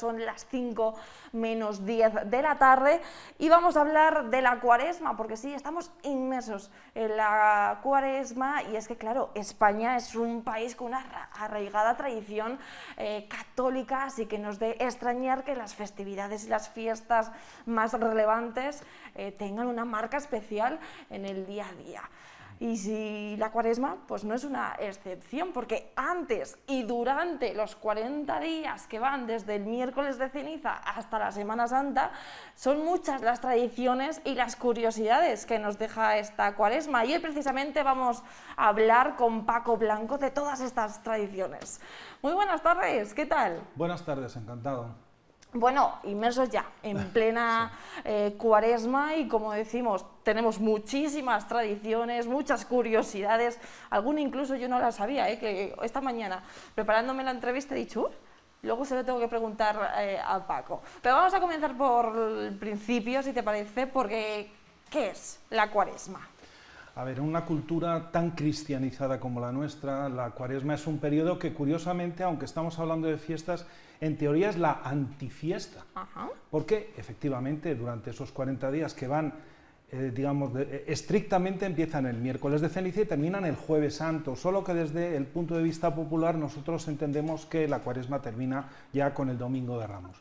son las 5 menos 10 de la tarde y vamos a hablar de la Cuaresma, porque sí, estamos inmersos en la Cuaresma y es que, claro, España es un país con una arraigada tradición católica, así que no es de extrañar que las festividades y las fiestas más relevantes tengan una marca especial en el día a día. Y si la Cuaresma, pues no es una excepción, porque antes y durante los 40 días que van desde el miércoles de ceniza hasta la Semana Santa, son muchas las tradiciones y las curiosidades que nos deja esta Cuaresma. Y hoy precisamente vamos a hablar con Paco Blanco de todas estas tradiciones. Muy buenas tardes, ¿qué tal? Buenas tardes, encantado. Bueno, inmersos ya en plena Cuaresma y, como decimos, tenemos muchísimas tradiciones, muchas curiosidades, alguna incluso yo no la sabía, que esta mañana preparándome la entrevista he dicho, luego se lo tengo que preguntar a Paco. Pero vamos a comenzar por el principio, si te parece, porque ¿qué es la Cuaresma? A ver, en una cultura tan cristianizada como la nuestra, la Cuaresma es un periodo que, curiosamente, aunque estamos hablando de fiestas, en teoría es la antifiesta. Ajá. Porque, efectivamente, durante esos 40 días que van, estrictamente empiezan el miércoles de ceniza y terminan el jueves santo, solo que desde el punto de vista popular nosotros entendemos que la Cuaresma termina ya con el domingo de Ramos.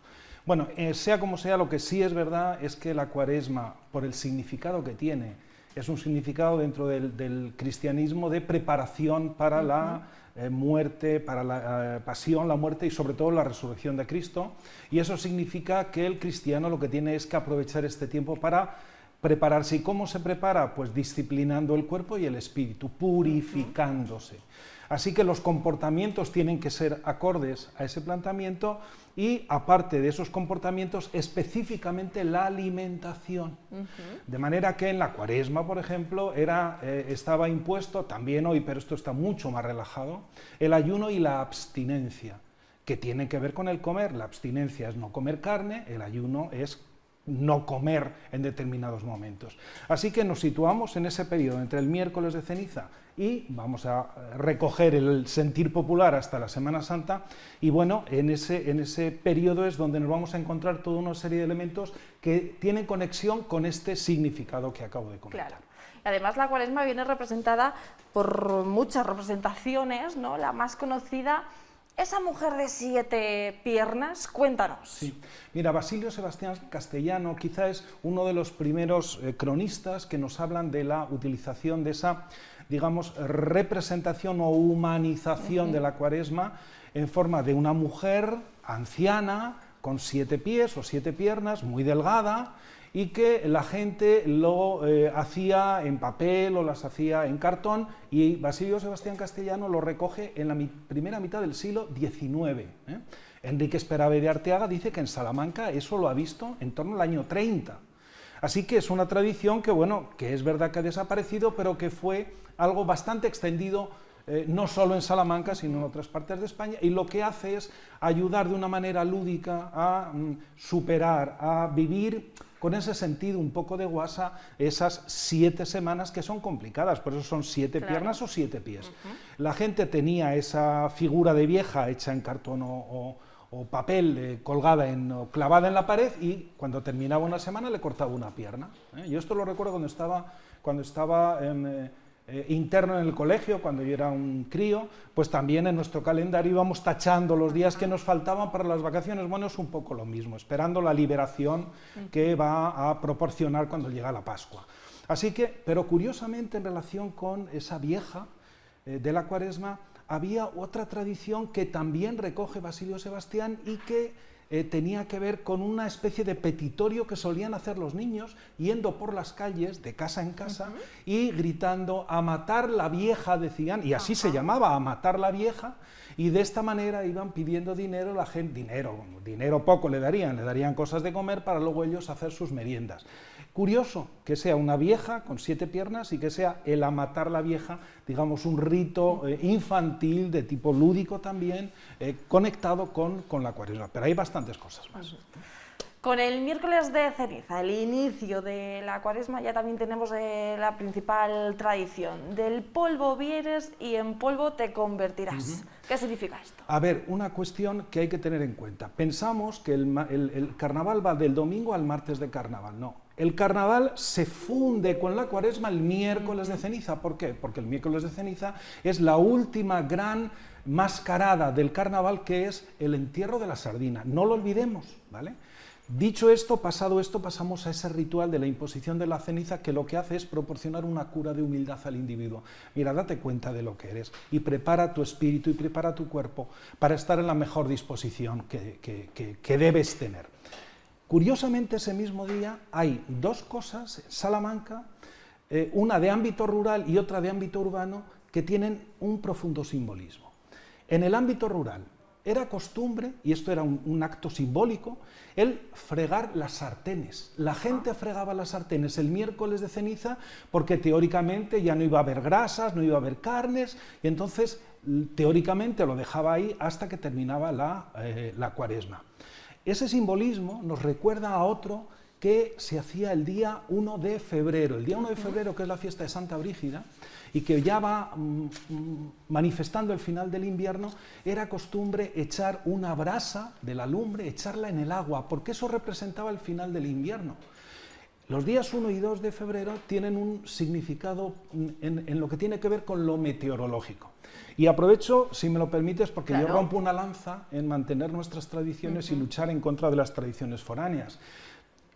Bueno, sea como sea, lo que sí es verdad es que la Cuaresma, por el significado que tiene, es un significado dentro del cristianismo de preparación para la muerte, para la pasión, la muerte y sobre todo la resurrección de Cristo. Y eso significa que el cristiano lo que tiene es que aprovechar este tiempo para prepararse. ¿Y cómo se prepara? Pues disciplinando el cuerpo y el espíritu, purificándose. Así que los comportamientos tienen que ser acordes a ese planteamiento y, aparte de esos comportamientos, específicamente la alimentación. De manera que en la Cuaresma, por ejemplo, estaba impuesto, también hoy, pero esto está mucho más relajado, el ayuno y la abstinencia, que tienen que ver con el comer. La abstinencia es no comer carne, el ayuno es no comer en determinados momentos. Así que nos situamos en ese periodo entre el miércoles de ceniza y vamos a recoger el sentir popular hasta la Semana Santa y bueno, en ese periodo es donde nos vamos a encontrar toda una serie de elementos que tienen conexión con este significado que acabo de comentar. Claro. Además, la Cuaresma viene representada por muchas representaciones, ¿no? La más conocida, esa mujer de 7 piernas, cuéntanos. Sí. Mira, Basilio Sebastián Castellano quizá es uno de los primeros cronistas que nos hablan de la utilización de esa, digamos, representación o humanización de la Cuaresma en forma de una mujer anciana con 7 pies o 7 piernas, muy delgada, y que la gente lo hacía en papel o las hacía en cartón, y Basilio Sebastián Castellano lo recoge en la primera mitad del siglo XIX. Enrique Esperave de Arteaga dice que en Salamanca eso lo ha visto en torno al año 30. Así que es una tradición que, bueno, que es verdad que ha desaparecido, pero que fue algo bastante extendido, no solo en Salamanca, sino en otras partes de España, y lo que hace es ayudar de una manera lúdica a superar, a vivir con ese sentido un poco de guasa esas 7 semanas que son complicadas, por eso son 7 piernas o 7 pies. La gente tenía esa figura de vieja hecha en cartón o papel colgada o clavada en la pared, y cuando terminaba una semana le cortaba una pierna. Yo esto lo recuerdo cuando estaba interno en el colegio, cuando yo era un crío, pues también en nuestro calendario íbamos tachando los días que nos faltaban para las vacaciones. Bueno, es un poco lo mismo, esperando la liberación que va a proporcionar cuando llega la Pascua. Así que, pero curiosamente, en relación con esa vieja de la Cuaresma, había otra tradición que también recoge Basilio Sebastián y que tenía que ver con una especie de petitorio que solían hacer los niños yendo por las calles de casa en casa y gritando "a matar la vieja", decían, y así se llamaba, "a matar la vieja", y de esta manera iban pidiendo dinero, la gente, dinero poco le darían cosas de comer para luego ellos hacer sus meriendas. Curioso que sea una vieja con 7 piernas y que sea el "a matar la vieja", digamos, un rito infantil de tipo lúdico también, conectado con la Cuaresma, pero hay bastantes cosas más. Con el miércoles de ceniza, el inicio de la Cuaresma, ya también tenemos la principal tradición. Del polvo vienes y en polvo te convertirás. ¿Qué significa esto? A ver, una cuestión que hay que tener en cuenta. Pensamos que el carnaval va del domingo al martes de carnaval. No. El carnaval se funde con la Cuaresma el miércoles de ceniza. ¿Por qué? Porque el miércoles de ceniza es la última gran mascarada del carnaval, que es el entierro de la sardina. No lo olvidemos, ¿vale? Dicho esto, pasado esto, pasamos a ese ritual de la imposición de la ceniza, que lo que hace es proporcionar una cura de humildad al individuo. Mira, date cuenta de lo que eres y prepara tu espíritu y prepara tu cuerpo para estar en la mejor disposición que debes tener. Curiosamente, ese mismo día hay dos cosas en Salamanca, una de ámbito rural y otra de ámbito urbano, que tienen un profundo simbolismo. En el ámbito rural, era costumbre, y esto era un acto simbólico, el fregar las sartenes. La gente fregaba las sartenes el miércoles de ceniza porque teóricamente ya no iba a haber grasas, no iba a haber carnes, y entonces teóricamente lo dejaba ahí hasta que terminaba la Cuaresma. Ese simbolismo nos recuerda a otro que se hacía el día 1 de febrero. El día 1 de febrero, que es la fiesta de Santa Brígida, y que ya va manifestando el final del invierno, era costumbre echar una brasa de la lumbre, echarla en el agua, porque eso representaba el final del invierno. Los días 1 y 2 de febrero tienen un significado en lo que tiene que ver con lo meteorológico. Y aprovecho, si me lo permites, porque yo rompo una lanza en mantener nuestras tradiciones y luchar en contra de las tradiciones foráneas.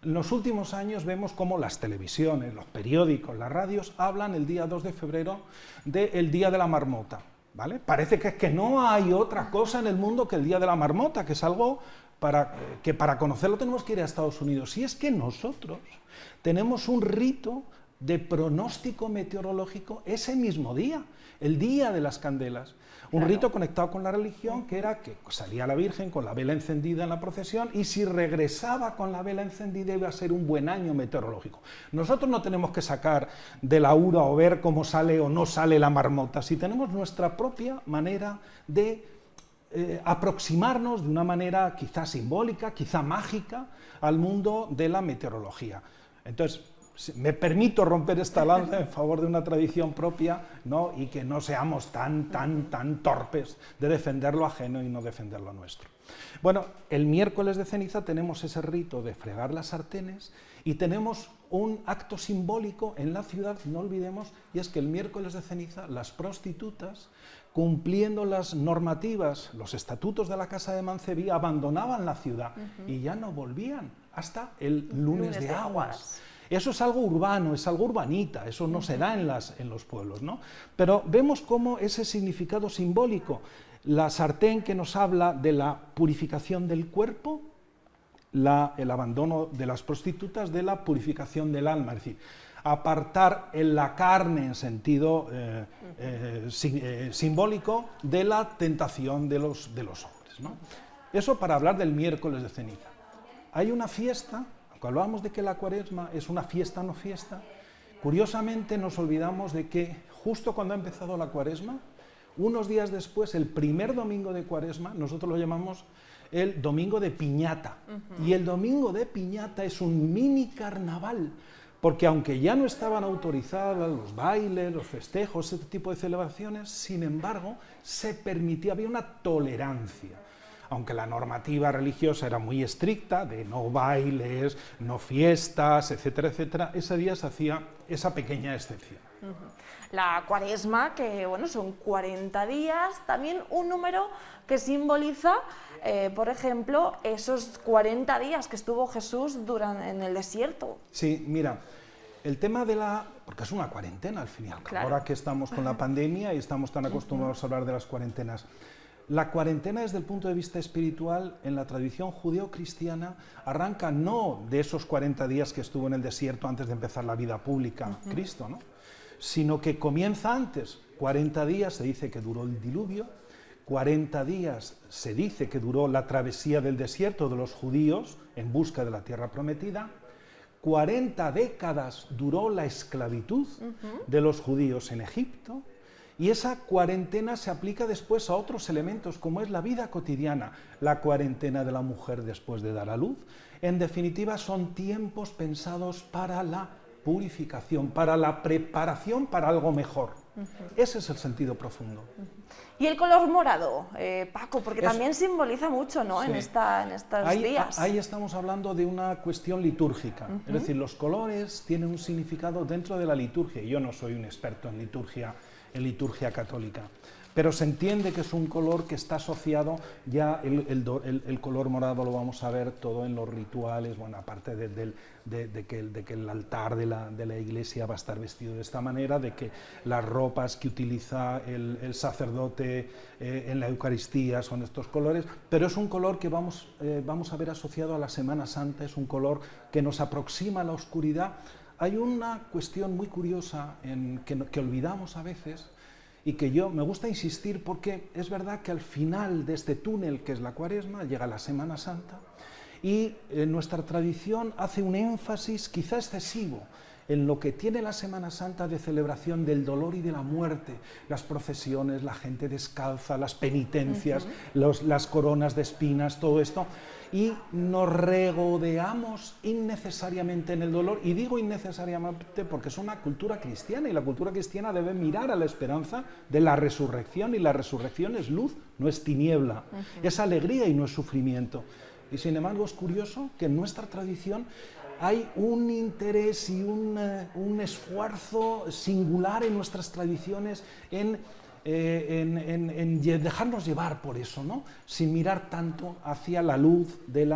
En los últimos años vemos cómo las televisiones, los periódicos, las radios hablan el día 2 de febrero del Día de la Marmota, ¿vale? Parece que es que no hay otra cosa en el mundo que el Día de la Marmota, que es algo que para conocerlo tenemos que ir a Estados Unidos. Y es que nosotros tenemos un rito de pronóstico meteorológico ese mismo día, el Día de las Candelas. Un rito conectado con la religión, que era que salía la Virgen con la vela encendida en la procesión, y si regresaba con la vela encendida iba a ser un buen año meteorológico. Nosotros no tenemos que sacar de la ura o ver cómo sale o no sale la marmota, si tenemos nuestra propia manera de aproximarnos de una manera quizá simbólica, quizá mágica, al mundo de la meteorología. Entonces, me permito romper esta lanza en favor de una tradición propia, ¿no? Y que no seamos tan torpes de defender lo ajeno y no defender lo nuestro. Bueno, el miércoles de ceniza tenemos ese rito de fregar las sartenes y tenemos un acto simbólico en la ciudad, no olvidemos, y es que el miércoles de ceniza las prostitutas, cumpliendo las normativas, los estatutos de la Casa de Mancebí, abandonaban la ciudad y ya no volvían hasta el lunes de Aguas. Eso es algo urbano, es algo urbanita, eso no se da en los pueblos, ¿no? Pero vemos cómo ese significado simbólico, la sartén que nos habla de la purificación del cuerpo, el abandono de las prostitutas de la purificación del alma, es decir, apartar la carne en sentido simbólico de la tentación de los hombres, ¿no? Eso para hablar del miércoles de ceniza. Hay una fiesta. Cuando hablamos de que la Cuaresma es una fiesta no fiesta, curiosamente nos olvidamos de que justo cuando ha empezado la Cuaresma, unos días después, el primer domingo de Cuaresma, nosotros lo llamamos el domingo de piñata. Y el domingo de piñata es un mini carnaval, porque aunque ya no estaban autorizadas los bailes, los festejos, este tipo de celebraciones, sin embargo, se permitía, había una tolerancia. Aunque la normativa religiosa era muy estricta, de no bailes, no fiestas, etcétera, etcétera, ese día se hacía esa pequeña excepción. La Cuaresma, que bueno, son 40 días, también un número que simboliza, por ejemplo, esos 40 días que estuvo Jesús en el desierto. Sí, mira, el tema porque es una cuarentena al final, claro. Ahora que estamos con la pandemia y estamos tan acostumbrados a hablar de las cuarentenas. La cuarentena desde el punto de vista espiritual en la tradición judeo-cristiana arranca no de esos 40 días que estuvo en el desierto antes de empezar la vida pública, Cristo, ¿no? Sino que comienza antes. 40 días se dice que duró el diluvio, 40 días se dice que duró la travesía del desierto de los judíos en busca de la tierra prometida, 40 décadas duró la esclavitud de los judíos en Egipto, Y esa cuarentena se aplica después a otros elementos, como es la vida cotidiana, la cuarentena de la mujer después de dar a luz. En definitiva, son tiempos pensados para la purificación, para la preparación para algo mejor. Ese es el sentido profundo. Y el color morado, Paco, porque también simboliza mucho, ¿no? Sí. En estos días. Ahí estamos hablando de una cuestión litúrgica. Es decir, los colores tienen un significado dentro de la liturgia. Yo no soy un experto en liturgia católica, pero se entiende que es un color que está asociado, ya el color morado lo vamos a ver todo en los rituales, bueno, aparte de que el altar de la iglesia va a estar vestido de esta manera, de que las ropas que utiliza el sacerdote en la Eucaristía son estos colores, pero es un color que vamos a ver asociado a la Semana Santa, es un color que nos aproxima a la oscuridad. Hay una cuestión muy curiosa que olvidamos a veces y que yo me gusta insistir, porque es verdad que al final de este túnel que es la Cuaresma llega la Semana Santa y nuestra tradición hace un énfasis quizá excesivo en lo que tiene la Semana Santa de celebración del dolor y de la muerte, las procesiones, la gente descalza, las penitencias, las coronas de espinas, todo esto, y nos regodeamos innecesariamente en el dolor, y digo innecesariamente porque es una cultura cristiana, y la cultura cristiana debe mirar a la esperanza de la resurrección, y la resurrección es luz, no es tiniebla, es alegría y no es sufrimiento. Y sin embargo es curioso que en nuestra tradición hay un interés y un esfuerzo singular en nuestras tradiciones en dejarnos llevar por eso, ¿no? Sin mirar tanto hacia la luz de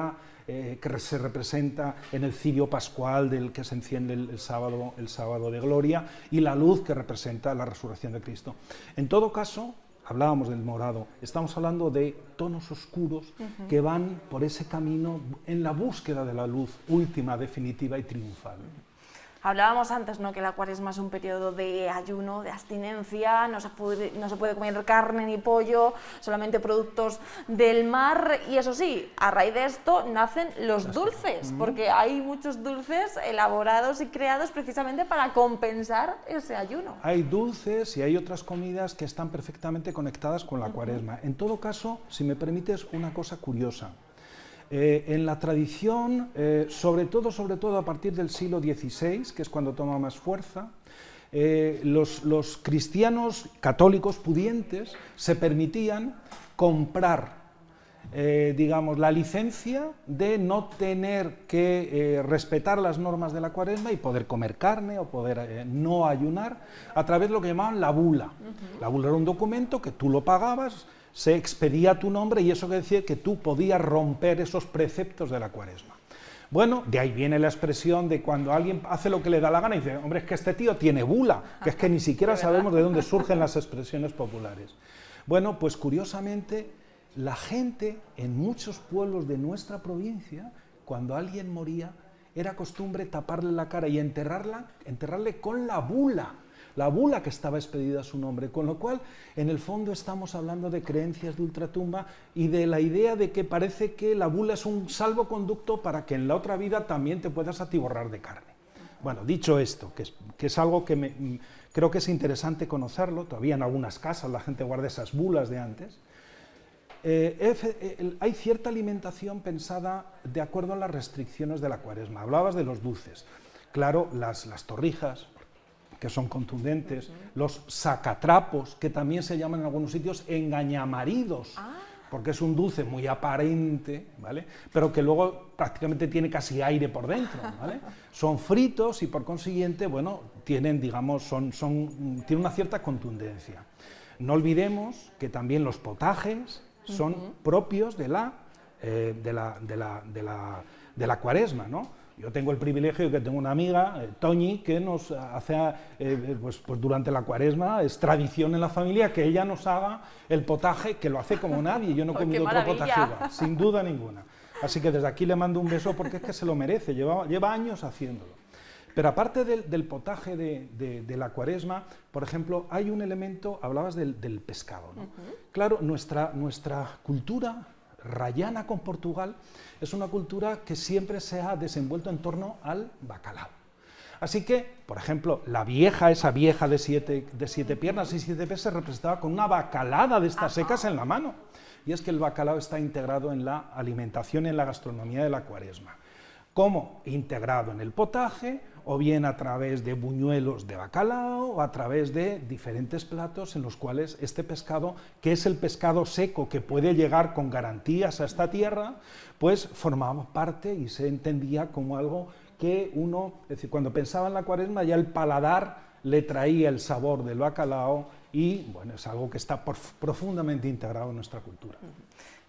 que se representa en el cirio pascual del que se enciende el sábado de gloria, y la luz que representa la resurrección de Cristo. En todo caso, hablábamos del morado, estamos hablando de tonos oscuros que van por ese camino en la búsqueda de la luz última, definitiva y triunfal. Hablábamos antes, ¿no?, que la Cuaresma es un periodo de ayuno, de abstinencia, no se puede comer carne ni pollo, solamente productos del mar, y eso sí, a raíz de esto nacen los dulces, porque hay muchos dulces elaborados y creados precisamente para compensar ese ayuno. Hay dulces y hay otras comidas que están perfectamente conectadas con la Cuaresma. En todo caso, si me permites, una cosa curiosa. En la tradición, sobre todo a partir del siglo XVI, que es cuando toma más fuerza, los cristianos católicos pudientes se permitían comprar, digamos, la licencia de no tener que respetar las normas de la Cuaresma y poder comer carne o poder no ayunar a través de lo que llamaban la bula. La bula era un documento que tú lo pagabas, se expedía tu nombre, y eso quiere decir que tú podías romper esos preceptos de la Cuaresma. Bueno, de ahí viene la expresión de cuando alguien hace lo que le da la gana y dice, hombre, es que este tío tiene bula, que es que ni siquiera sabemos de dónde surgen las expresiones populares. Bueno, pues curiosamente, la gente en muchos pueblos de nuestra provincia, cuando alguien moría, era costumbre taparle la cara y enterrarle con la bula que estaba expedida a su nombre, con lo cual, en el fondo, estamos hablando de creencias de ultratumba y de la idea de que parece que la bula es un salvoconducto para que en la otra vida también te puedas atiborrar de carne. Bueno, dicho esto, que es algo que creo que es interesante conocerlo, todavía en algunas casas la gente guarda esas bulas de antes, hay cierta alimentación pensada de acuerdo a las restricciones de la Cuaresma. Hablabas de los dulces, claro, las torrijas, que son contundentes, los sacatrapos, que también se llaman en algunos sitios engañamaridos, porque es un dulce muy aparente, ¿vale?, pero que luego prácticamente tiene casi aire por dentro, ¿vale? Son fritos y por consiguiente, bueno, tienen, digamos, tienen una cierta contundencia. No olvidemos que también los potajes son propios de la Cuaresma, ¿no? Yo tengo el privilegio de que tengo una amiga, Toñi, que nos hace, pues durante la Cuaresma, es tradición en la familia que ella nos haga el potaje, que lo hace como nadie. Yo no he comido otro potaje igual, sin duda ninguna. Así que desde aquí le mando un beso porque es que se lo merece, lleva años haciéndolo. Pero aparte del potaje de la Cuaresma, por ejemplo, hay un elemento, hablabas del pescado, ¿no? Claro, nuestra cultura rayana con Portugal es una cultura que siempre se ha desenvuelto en torno al bacalao. Así que, por ejemplo, la vieja, esa vieja de siete piernas y 7 pies se representaba con una bacalada de estas secas en la mano. Y es que el bacalao está integrado en la alimentación y en la gastronomía de la Cuaresma. ¿Cómo? Integrado en el potaje, o bien a través de buñuelos de bacalao, o a través de diferentes platos en los cuales este pescado, que es el pescado seco que puede llegar con garantías a esta tierra, pues formaba parte y se entendía como algo que uno, es decir, cuando pensaba en la Cuaresma ya el paladar le traía el sabor del bacalao y bueno, es algo que está profundamente integrado en nuestra cultura.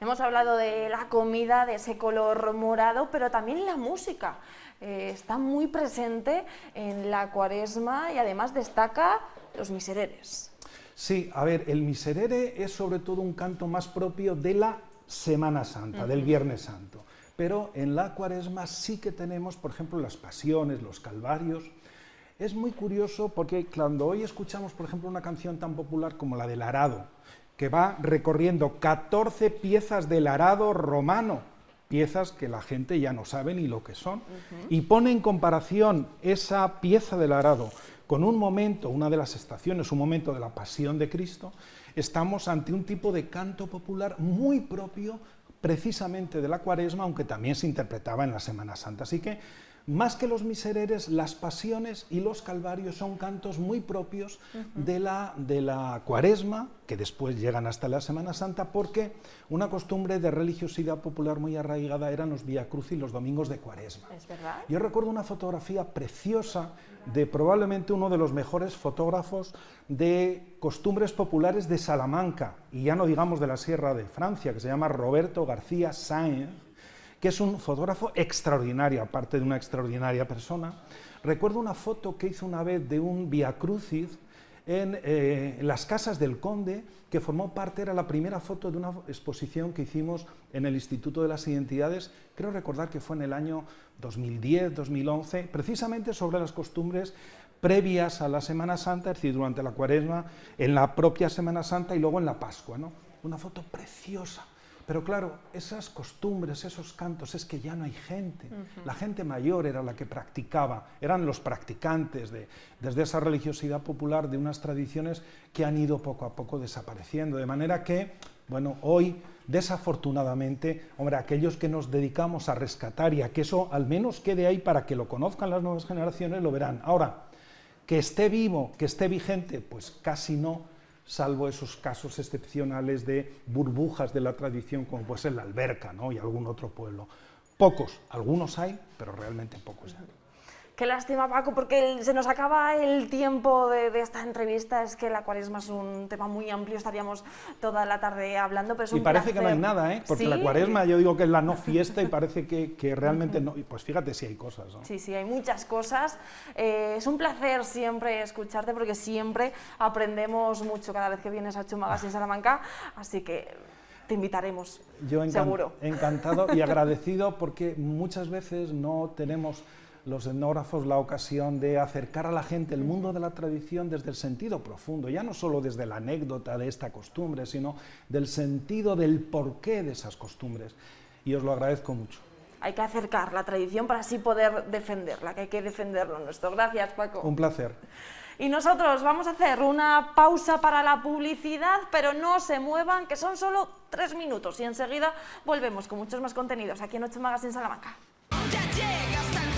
Hemos hablado de la comida, de ese color morado, pero también la música está muy presente en la Cuaresma y además destaca los misereres. Sí, a ver, el miserere es sobre todo un canto más propio de la Semana Santa, del Viernes Santo. Pero en la Cuaresma sí que tenemos, por ejemplo, las pasiones, los calvarios. Es muy curioso porque cuando hoy escuchamos, por ejemplo, una canción tan popular como la del arado, que va recorriendo 14 piezas del arado romano, piezas que la gente ya no sabe ni lo que son, y pone en comparación esa pieza del arado con un momento, una de las estaciones, un momento de la Pasión de Cristo, estamos ante un tipo de canto popular muy propio precisamente de la Cuaresma, aunque también se interpretaba en la Semana Santa. Así que, más que los misereres, las pasiones y los calvarios son cantos muy propios de la Cuaresma, que después llegan hasta la Semana Santa, porque una costumbre de religiosidad popular muy arraigada eran los Vía Crucis los domingos de Cuaresma. ¿Es verdad? Yo recuerdo una fotografía preciosa de probablemente uno de los mejores fotógrafos de costumbres populares de Salamanca, y ya no digamos de la Sierra de Francia, que se llama Roberto García Sáenz, que es un fotógrafo extraordinario, aparte de una extraordinaria persona. Recuerdo una foto que hizo una vez de un Vía Crucis en las Casas del Conde, que formó parte, era la primera foto de una exposición que hicimos en el Instituto de las Identidades, creo recordar que fue en el año 2010, 2011, precisamente sobre las costumbres previas a la Semana Santa, es decir, durante la Cuaresma, en la propia Semana Santa y luego en la Pascua, ¿no? Una foto preciosa. Pero claro, esas costumbres, esos cantos, es que ya no hay gente. La gente mayor era la que practicaba, eran los practicantes desde esa religiosidad popular de unas tradiciones que han ido poco a poco desapareciendo. De manera que, bueno, hoy, desafortunadamente, hombre, aquellos que nos dedicamos a rescatar y a que eso al menos quede ahí para que lo conozcan las nuevas generaciones, lo verán. Ahora, que esté vivo, que esté vigente, pues casi no, salvo esos casos excepcionales de burbujas de la tradición, como puede ser la Alberca, ¿no? Y algún otro pueblo. Pocos, algunos hay, pero realmente pocos hay. Qué lástima, Paco, porque se nos acaba el tiempo de esta entrevista. Es que la Cuaresma es un tema muy amplio, estaríamos toda la tarde hablando, pero es un Y parece placer. que no hay nada, ¿eh? Porque ¿Sí? la Cuaresma yo digo que es la no fiesta y parece que realmente no. Y pues fíjate si hay cosas, ¿no? Sí, sí, hay muchas cosas. Es un placer siempre escucharte porque siempre aprendemos mucho cada vez que vienes a Chumagas en Salamanca, así que te invitaremos, Yo seguro. Encantado y agradecido porque muchas veces no tenemos los etnógrafos la ocasión de acercar a la gente el mundo de la tradición desde el sentido profundo, ya no solo desde la anécdota de esta costumbre, sino del sentido del porqué de esas costumbres. Y os lo agradezco mucho. Hay que acercar la tradición para así poder defenderla, que hay que defender lo nuestro. Gracias, Paco. Un placer. Y nosotros vamos a hacer una pausa para la publicidad, pero no se muevan, que son solo 3 minutos y enseguida volvemos con muchos más contenidos aquí en 8 Magazine Salamanca. Ya llega hasta el